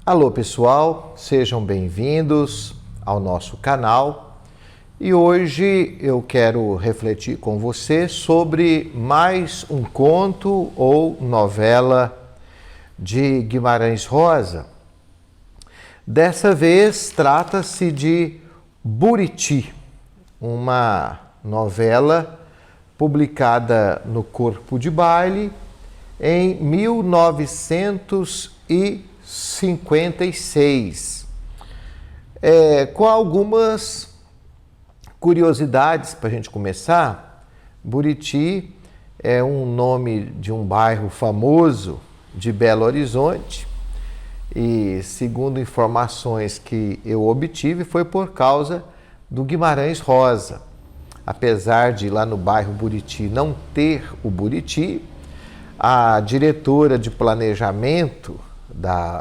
Alô pessoal, sejam bem-vindos ao nosso canal e hoje eu quero refletir com você sobre mais um conto ou novela de Guimarães Rosa. Dessa vez trata-se de Buriti, uma novela publicada no Corpo de Baile em 1956, com algumas curiosidades para a gente começar. Buriti é um nome de um bairro famoso de Belo Horizonte e, segundo informações que eu obtive, foi por causa do Guimarães Rosa. Apesar de lá no bairro Buriti não ter o Buriti, a diretora de planejamento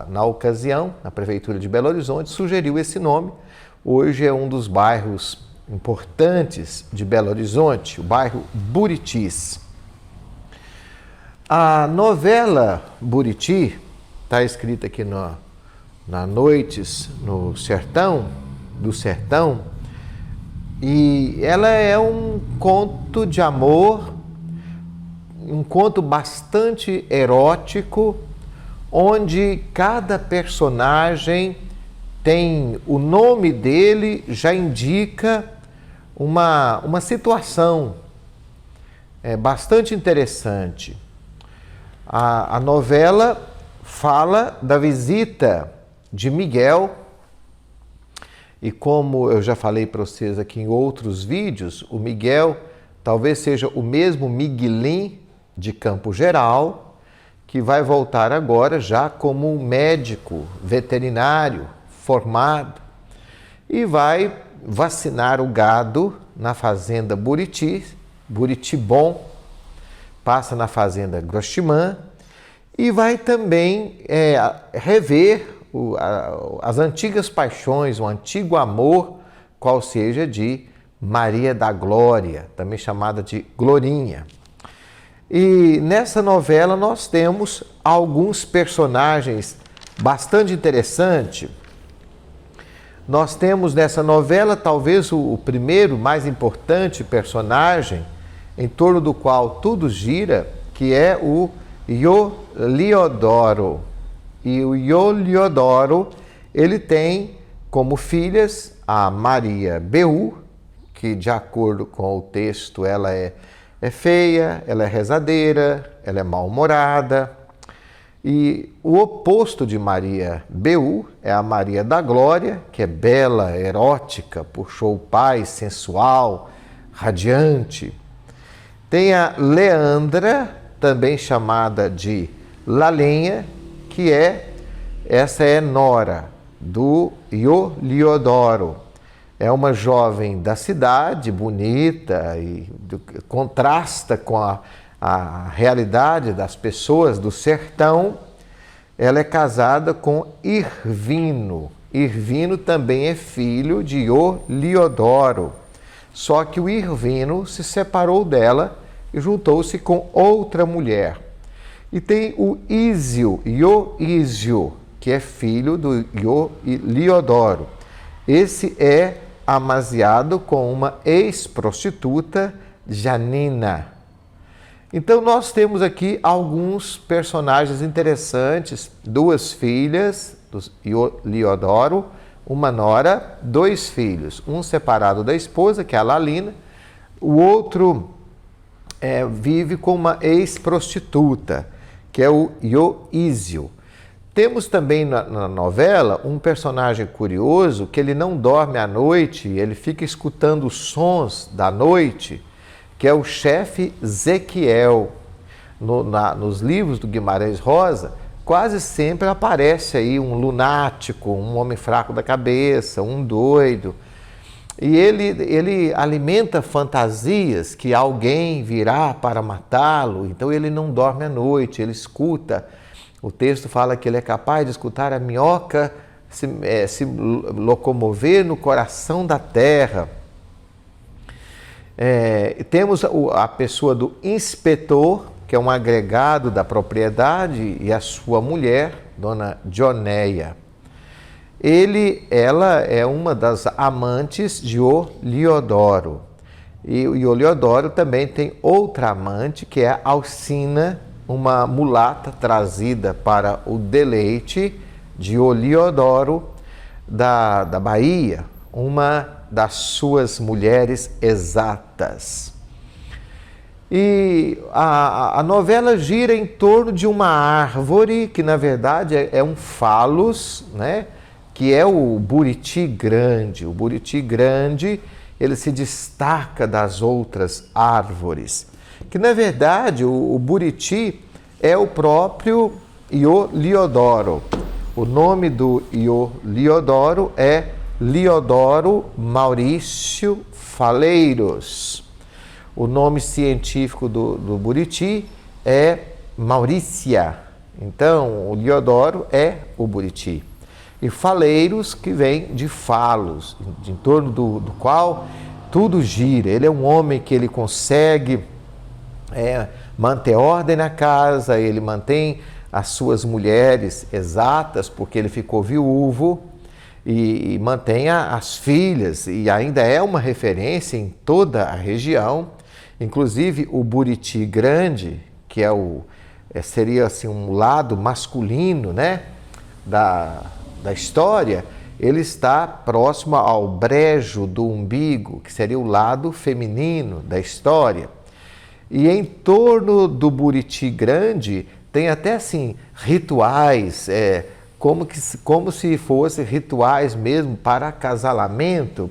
na ocasião, na Prefeitura de Belo Horizonte, sugeriu esse nome. Hoje é um dos bairros importantes de Belo Horizonte, o bairro Buritis. A novela Buriti está escrita aqui na Noites no Sertão, do Sertão, e ela é um conto de amor, um conto bastante erótico, onde cada personagem tem o nome dele, já indica uma situação bastante interessante. A novela fala da visita de Miguel, e como eu já falei para vocês aqui em outros vídeos, o Miguel talvez seja o mesmo Miguelim de Campo Geral, que vai voltar agora já como um médico veterinário formado e vai vacinar o gado na fazenda Buriti, Buritibom, passa na fazenda Grosstimã e vai também rever as antigas paixões, o antigo amor, qual seja de Maria da Glória, também chamada de Glorinha. E nessa novela nós temos alguns personagens bastante interessantes. Nós temos nessa novela talvez o primeiro, mais importante personagem, em torno do qual tudo gira, que é o Ioliodoro. E o Ioliodoro, ele tem como filhas a Maria Beú, que de acordo com o texto ela é feia, ela é rezadeira, ela é mal-humorada. E o oposto de Maria Beú é a Maria da Glória, que é bela, erótica, puxou paz, sensual, radiante. Tem a Leandra, também chamada de Lalenha, que essa é nora do Ioliodoro. É uma jovem da cidade, bonita, e contrasta com a realidade das pessoas do sertão. Ela é casada com Irvino. Irvino também é filho de Ioliodoro. Só que o Irvino se separou dela e juntou-se com outra mulher. E tem o Ísio, Ioísio, que é filho do Ioliodoro. Esse é amaziado com uma ex-prostituta, Janina. Então nós temos aqui alguns personagens interessantes, duas filhas do Ioliodoro, uma nora, dois filhos, um separado da esposa, que é a Lalina, o outro vive com uma ex-prostituta, que é o Ioísio. Temos também na novela um personagem curioso que ele não dorme à noite, ele fica escutando os sons da noite, que é o chefe Zequiel. Nos livros do Guimarães Rosa, quase sempre aparece aí um lunático, um homem fraco da cabeça, um doido. E ele alimenta fantasias que alguém virá para matá-lo, então ele não dorme à noite, ele escuta. O texto fala que ele é capaz de escutar a minhoca se locomover no coração da terra. Temos a pessoa do inspetor, que é um agregado da propriedade, e a sua mulher, Dona Dionéia. ela é uma das amantes de Oliodoro. E Oliodoro também tem outra amante, que é Alcina, uma mulata trazida para o deleite de Oliodoro da Bahia, uma das suas mulheres exatas. E a novela gira em torno de uma árvore que, na verdade, é um falos, né? Que é o buriti grande. O buriti grande, ele se destaca das outras árvores. Que, na verdade, o buriti é o próprio Ioliodoro. O nome do Ioliodoro é Liodoro Maurício Faleiros. O nome científico do buriti é Maurícia. Então, o Liodoro é o buriti. E Faleiros, que vem de falos, em torno do qual tudo gira. Ele é um homem que ele consegue manter ordem na casa, ele mantém as suas mulheres exatas, porque ele ficou viúvo, e mantém as filhas, e ainda é uma referência em toda a região. Inclusive o buriti grande, que seria assim, um lado masculino, né, da história, ele está próximo ao brejo do umbigo, que seria o lado feminino da história. E em torno do buriti grande tem até assim rituais, como se fossem rituais mesmo para acasalamento.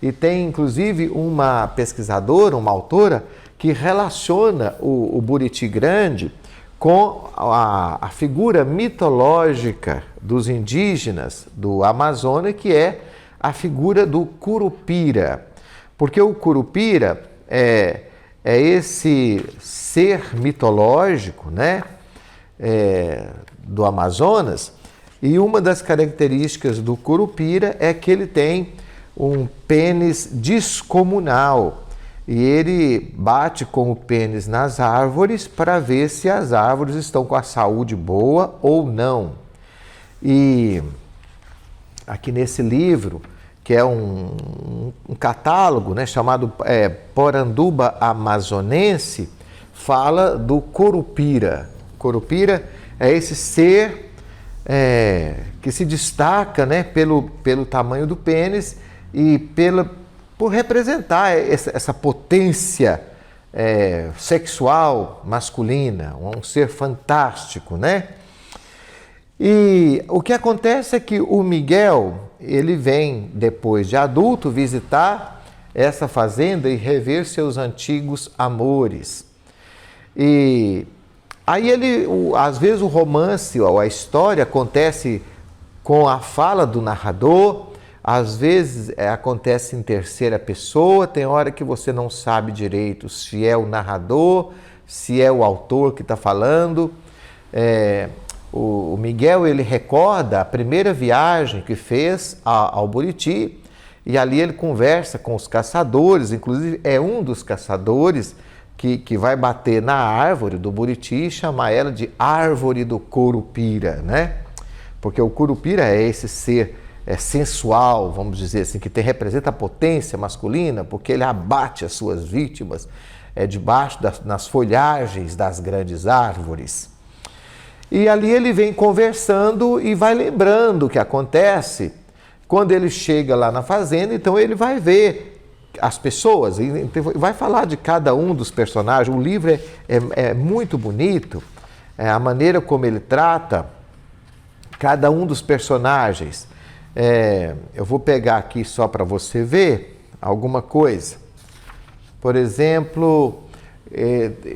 E tem inclusive uma pesquisadora, uma autora, que relaciona o buriti grande com a figura mitológica dos indígenas do Amazonas, que é a figura do Curupira. Porque o Curupira é esse ser mitológico, né, do Amazonas, e uma das características do Curupira é que ele tem um pênis descomunal, e ele bate com o pênis nas árvores para ver se as árvores estão com a saúde boa ou não. E aqui nesse livro, que é um catálogo, né, chamado Poranduba Amazonense, fala do Curupira. Curupira é esse ser que se destaca, né, pelo tamanho do pênis e por representar essa potência sexual masculina, um ser fantástico, né? E o que acontece é que o Miguel, ele vem, depois de adulto, visitar essa fazenda e rever seus antigos amores. E aí às vezes o romance ou a história acontece com a fala do narrador, às vezes acontece em terceira pessoa, tem hora que você não sabe direito se é o narrador, se é o autor que está falando. O Miguel, ele recorda a primeira viagem que fez ao Buriti, e ali ele conversa com os caçadores, inclusive é um dos caçadores que vai bater na árvore do Buriti e chamar ela de árvore do Curupira, né? Porque o Curupira é esse ser sensual, vamos dizer assim, que representa a potência masculina, porque ele abate as suas vítimas debaixo nas folhagens das grandes árvores. E ali ele vem conversando e vai lembrando o que acontece quando ele chega lá na fazenda. Então ele vai ver as pessoas e vai falar de cada um dos personagens. O livro é muito bonito, a maneira como ele trata cada um dos personagens. Eu vou pegar aqui só para você ver alguma coisa. Por exemplo,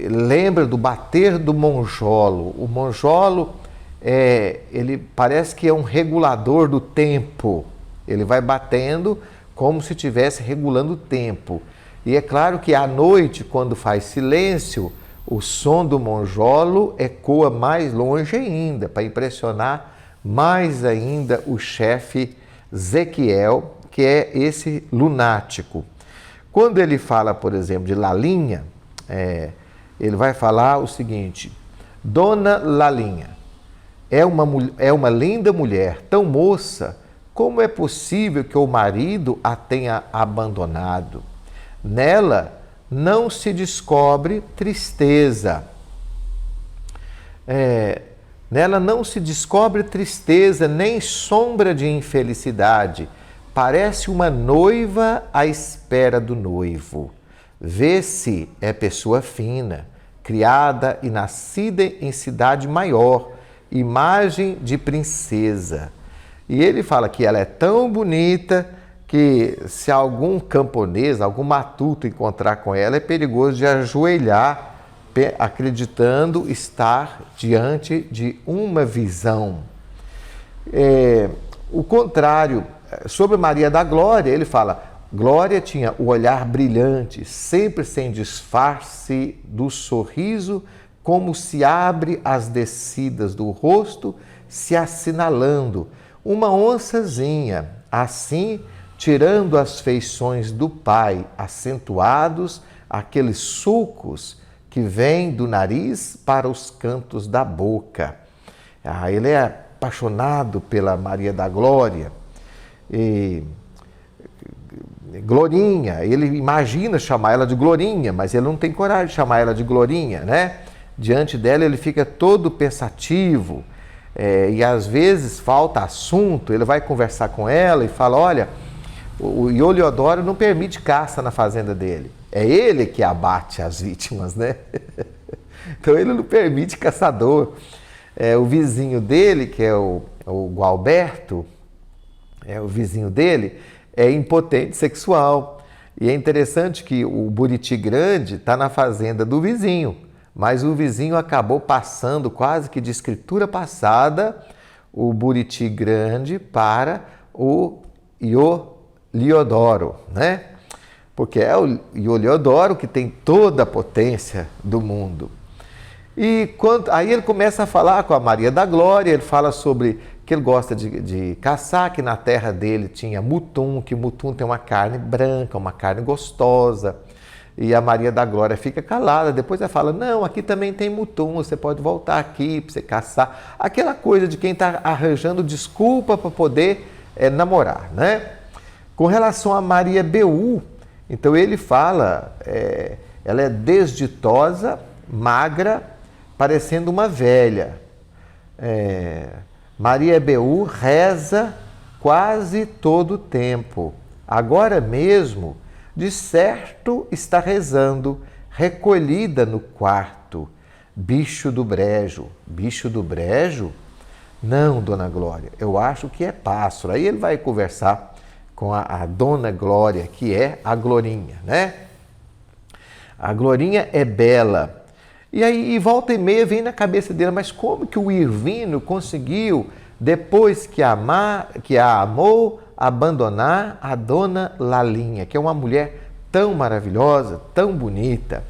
lembra do bater do monjolo. O monjolo, ele parece que é um regulador do tempo. Ele vai batendo como se estivesse regulando o tempo. E é claro que à noite, quando faz silêncio, o som do monjolo ecoa mais longe ainda, para impressionar mais ainda o chefe Zequiel, que é esse lunático. Quando ele fala, por exemplo, de Lalinha, ele vai falar o seguinte: Dona Lalinha é uma linda mulher, tão moça como é possível que o marido a tenha abandonado? Nela não se descobre tristeza. Nela não se descobre tristeza, nem sombra de infelicidade. Parece uma noiva à espera do noivo. Vê-se é pessoa fina, criada e nascida em cidade maior, imagem de princesa. E ele fala que ela é tão bonita que se algum camponês, algum matuto encontrar com ela, é perigoso de ajoelhar, acreditando estar diante de uma visão. O contrário, sobre Maria da Glória, ele fala: Glória tinha o olhar brilhante, sempre sem disfarce do sorriso, como se abre as descidas do rosto, se assinalando, uma onçazinha, assim tirando as feições do pai, acentuados aqueles sulcos que vêm do nariz para os cantos da boca. Ele é apaixonado pela Maria da Glória. E Glorinha, ele imagina chamar ela de Glorinha, mas ele não tem coragem de chamar ela de Glorinha, né? Diante dela ele fica todo pensativo, e às vezes falta assunto, ele vai conversar com ela e fala: olha, o Ioliodoro não permite caça na fazenda dele, é ele que abate as vítimas, né? Então ele não permite caçador. O vizinho dele, que é o Gualberto, o vizinho dele, é impotente sexual. E é interessante que o Buriti Grande está na fazenda do vizinho, mas o vizinho acabou passando quase que de escritura passada o Buriti Grande para o Ioliodoro, né? Porque é o Ioliodoro que tem toda a potência do mundo. E aí ele começa a falar com a Maria da Glória, ele fala sobre que ele gosta de caçar, que na terra dele tinha mutum, que mutum tem uma carne branca, uma carne gostosa. E a Maria da Glória fica calada, depois ela fala: não, aqui também tem mutum, você pode voltar aqui para você caçar. Aquela coisa de quem está arranjando desculpa para poder namorar, né? Com relação a Maria Beú, então ele fala, ela é desditosa, magra, parecendo uma velha. Maria Beú reza quase todo o tempo. Agora mesmo, de certo, está rezando, recolhida no quarto. Bicho do brejo. Bicho do brejo? Não, Dona Glória, eu acho que é pássaro. Aí ele vai conversar com a Dona Glória, que é a Glorinha, né? A Glorinha é bela. E aí, volta e meia, vem na cabeça dele: mas como que o Irvino conseguiu, depois que a amou, abandonar a Dona Lalinha, que é uma mulher tão maravilhosa, tão bonita?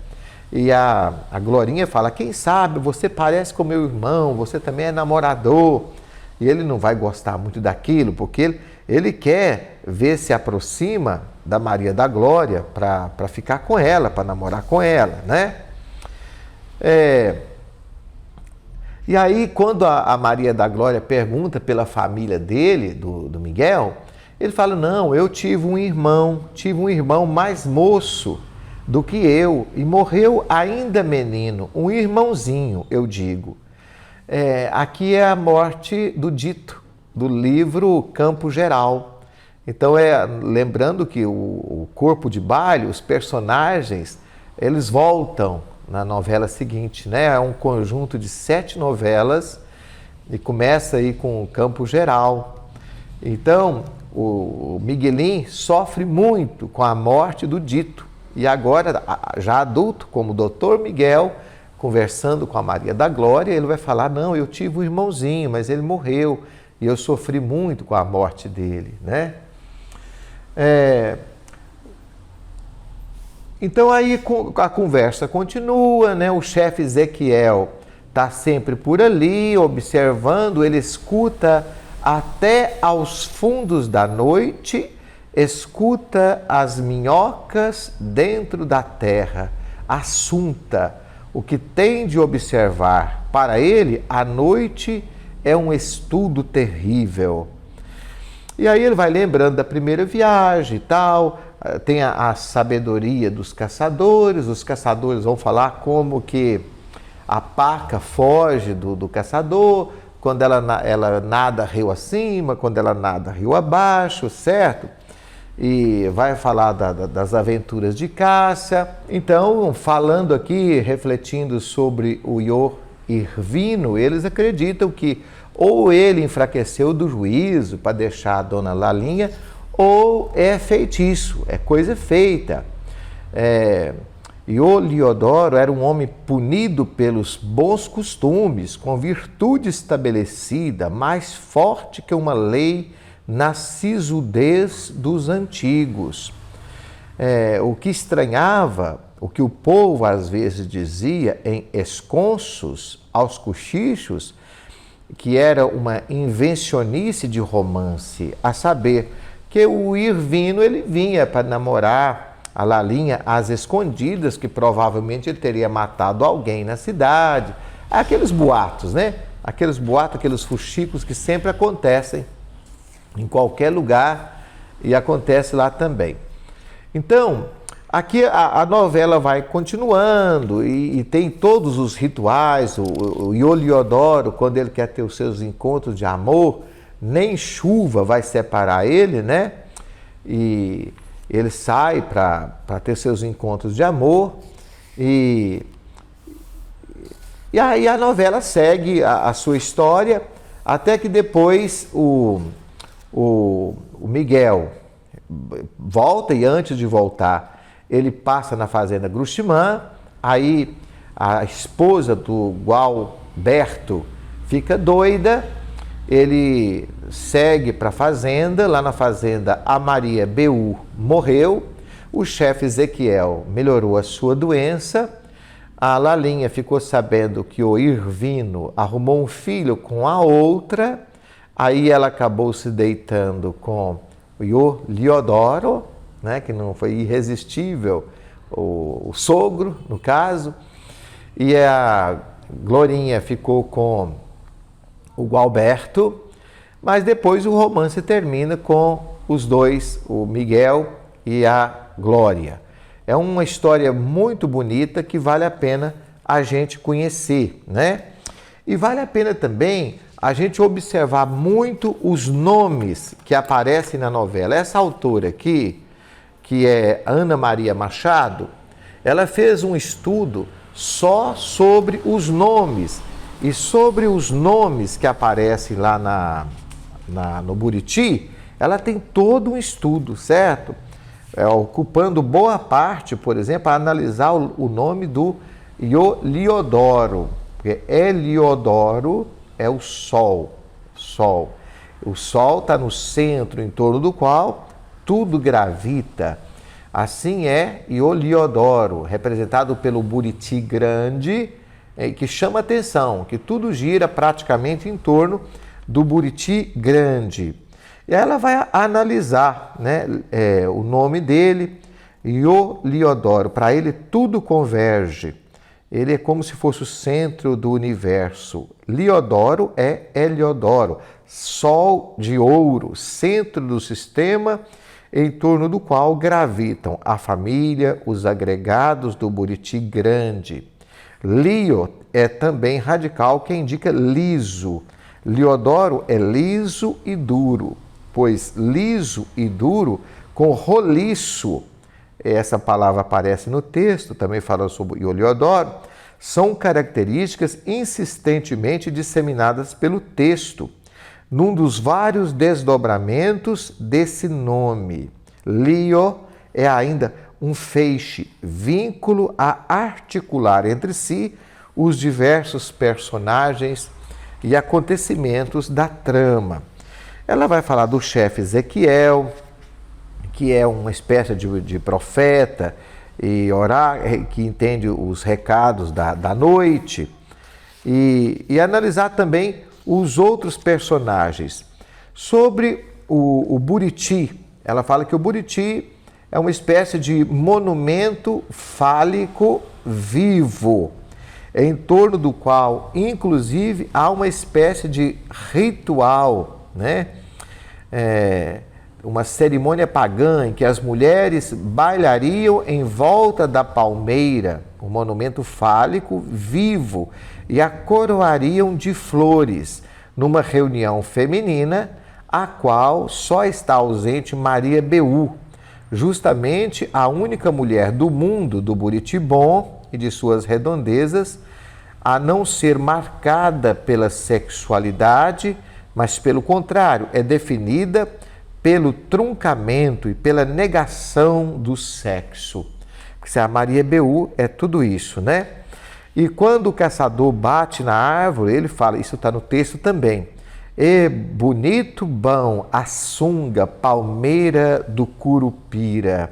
E a Glorinha fala: quem sabe, você parece com meu irmão, você também é namorador. E ele não vai gostar muito daquilo, porque ele quer ver se aproxima da Maria da Glória para ficar com ela, para namorar com ela, né? E aí, quando a Maria da Glória pergunta pela família dele, do Miguel, ele fala: não, eu tive um irmão mais moço do que eu, e morreu ainda menino, um irmãozinho, eu digo. Aqui é a morte do Dito, do livro Campo Geral. Então, lembrando que o corpo de baile, os personagens, eles voltam na novela seguinte, né? É um conjunto de 7 novelas e começa aí com o Campo Geral. Então, o Miguelin sofre muito com a morte do Dito. E agora, já adulto, como o doutor Miguel, conversando com a Maria da Glória, ele vai falar: não, eu tive um irmãozinho, mas ele morreu e eu sofri muito com a morte dele, né? Então aí a conversa continua, né? O chefe Ezequiel está sempre por ali, observando, ele escuta até aos fundos da noite, escuta as minhocas dentro da terra, assunta, o que tem de observar. Para ele, a noite é um estudo terrível. E aí ele vai lembrando da primeira viagem e tal, tem a sabedoria dos caçadores, os caçadores vão falar como que a paca foge do caçador, quando ela nada rio acima, quando ela nada rio abaixo, certo? E vai falar das aventuras de Cássia. Então, falando aqui, refletindo sobre o Ior Irvino, eles acreditam que ou ele enfraqueceu do juízo para deixar a dona Lalinha, ou é feitiço, é coisa feita. Ior Liodoro era um homem punido pelos bons costumes, com virtude estabelecida, mais forte que uma lei na sisudez dos antigos. O que estranhava, o que o povo às vezes dizia em esconsos, aos cochichos, que era uma invencionice de romance, a saber que o Irvino ele vinha para namorar a Lalinha às escondidas, que provavelmente ele teria matado alguém na cidade. Aqueles boatos, né? Aqueles boatos, aqueles fuxicos que sempre acontecem em qualquer lugar e acontece lá também. Então, aqui a novela vai continuando e tem todos os rituais. O Ior Liodoro, quando ele quer ter os seus encontros de amor, nem chuva vai separar ele, né? E ele sai para ter seus encontros de amor e aí a novela segue a sua história até que depois o Miguel volta e antes de voltar ele passa na fazenda Gruximã, aí a esposa do Gualberto fica doida, ele segue para a fazenda, lá na fazenda a Maria Beú morreu, o chefe Ezequiel melhorou a sua doença, a Lalinha ficou sabendo que o Irvino arrumou um filho com a outra, aí ela acabou se deitando com o Ior Liodoro, né, que não foi irresistível, o sogro, no caso, e a Glorinha ficou com o Gualberto, mas depois o romance termina com os dois, o Miguel e a Glória. É uma história muito bonita que vale a pena a gente conhecer, né? E vale a pena também a gente observar muito os nomes que aparecem na novela. Essa autora aqui, que é Ana Maria Machado, ela fez um estudo só sobre os nomes. E sobre os nomes que aparecem lá no Buriti, ela tem todo um estudo, certo? Ocupando boa parte, por exemplo, a analisar o nome do Ior Liodoro, porque Heliodoro é o Sol. O Sol está no centro, em torno do qual tudo gravita. Assim é Ior Liodoro, representado pelo Buriti grande, que chama atenção, que tudo gira praticamente em torno do Buriti grande. E aí ela vai analisar, né, o nome dele, Ior Liodoro. Para ele tudo converge. Ele é como se fosse o centro do universo. Liodoro é Heliodoro, sol de ouro, centro do sistema em torno do qual gravitam a família, os agregados do Buriti grande. Lio é também radical, que indica liso. Liodoro é liso e duro, pois liso e duro com roliço, essa palavra aparece no texto, também falando sobre o Liodoro, são características insistentemente disseminadas pelo texto, num dos vários desdobramentos desse nome. Lio é ainda um feixe, vínculo a articular entre si os diversos personagens e acontecimentos da trama. Ela vai falar do chefe Ezequiel, que é uma espécie de profeta e que entende os recados da noite, e analisar também os outros personagens. Sobre o Buriti, ela fala que o Buriti é uma espécie de monumento fálico vivo, em torno do qual, inclusive, há uma espécie de ritual, né? uma cerimônia pagã em que as mulheres bailariam em volta da palmeira, um monumento fálico vivo, e a coroariam de flores, numa reunião feminina, a qual só está ausente Maria Beú, justamente a única mulher do mundo do Buritibom e de suas redondezas, a não ser marcada pela sexualidade, mas pelo contrário, é definida pelo truncamento e pela negação do sexo. Porque a Maria Beú é tudo isso, né? E quando o caçador bate na árvore, ele fala, isso está no texto também, e bonito bão a sunga, palmeira do Curupira.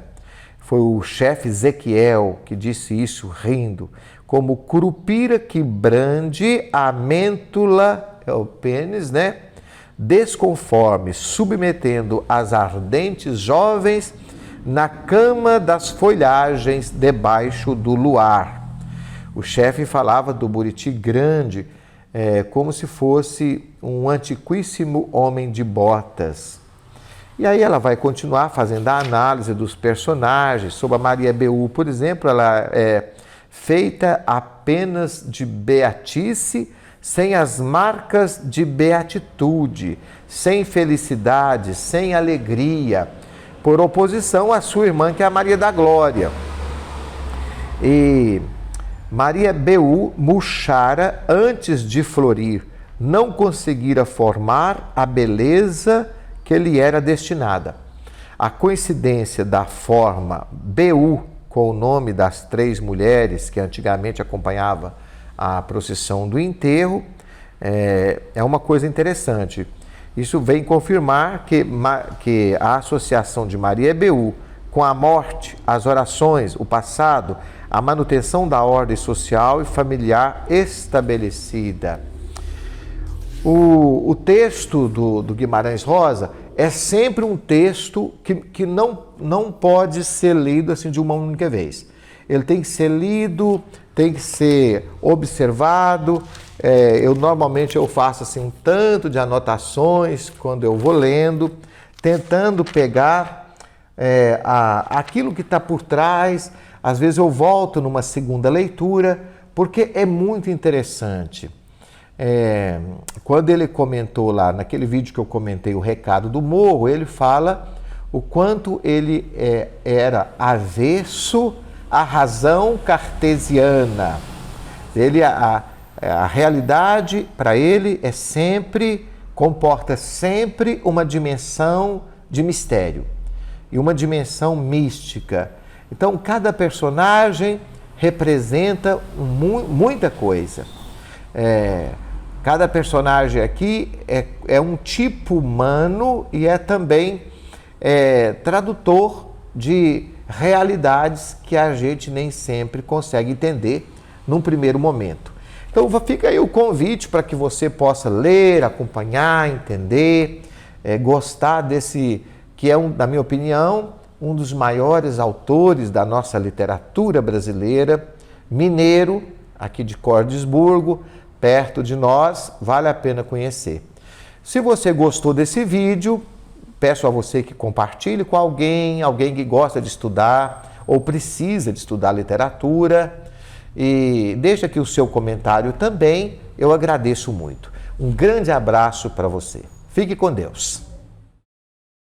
Foi o chefe Ezequiel que disse isso rindo, como curupira que brande a mêntula, é o pênis, né? Desconforme, submetendo as ardentes jovens na cama das folhagens debaixo do luar. O chefe falava do Buriti grande, como se fosse um antiquíssimo homem de botas. E aí ela vai continuar fazendo a análise dos personagens. Sobre a Maria Beú, por exemplo, ela é feita apenas de beatice, sem as marcas de beatitude, sem felicidade, sem alegria, por oposição à sua irmã, que é a Maria da Glória. E Maria Beú murchara antes de florir, não conseguira formar a beleza que lhe era destinada. A coincidência da forma Beú com o nome das 3 mulheres que antigamente acompanhava a procissão do enterro é uma coisa interessante. Isso vem confirmar que a associação de Maria Beú com a morte, as orações, o passado, a manutenção da ordem social e familiar estabelecida. O texto do Guimarães Rosa é sempre um texto que não pode ser lido assim de uma única vez. Ele tem que ser lido, tem que ser observado. Normalmente eu faço assim um tanto de anotações quando eu vou lendo, tentando pegar aquilo que está por trás. Às vezes eu volto numa segunda leitura, porque é muito interessante. Quando ele comentou lá, naquele vídeo que eu comentei, o recado do morro, ele fala o quanto ele era avesso à razão cartesiana. A realidade, para ele, comporta sempre uma dimensão de mistério e uma dimensão mística. Então, cada personagem representa muita coisa. Cada personagem aqui é um tipo humano e é também tradutor de realidades que a gente nem sempre consegue entender num primeiro momento. Então fica aí o convite para que você possa ler, acompanhar, entender, gostar desse, que é, na minha opinião, um dos maiores autores da nossa literatura brasileira, mineiro, aqui de Cordisburgo, perto de nós, vale a pena conhecer. Se você gostou desse vídeo, peço a você que compartilhe com alguém que gosta de estudar ou precisa de estudar literatura, e deixa aqui o seu comentário também, eu agradeço muito. Um grande abraço para você. Fique com Deus.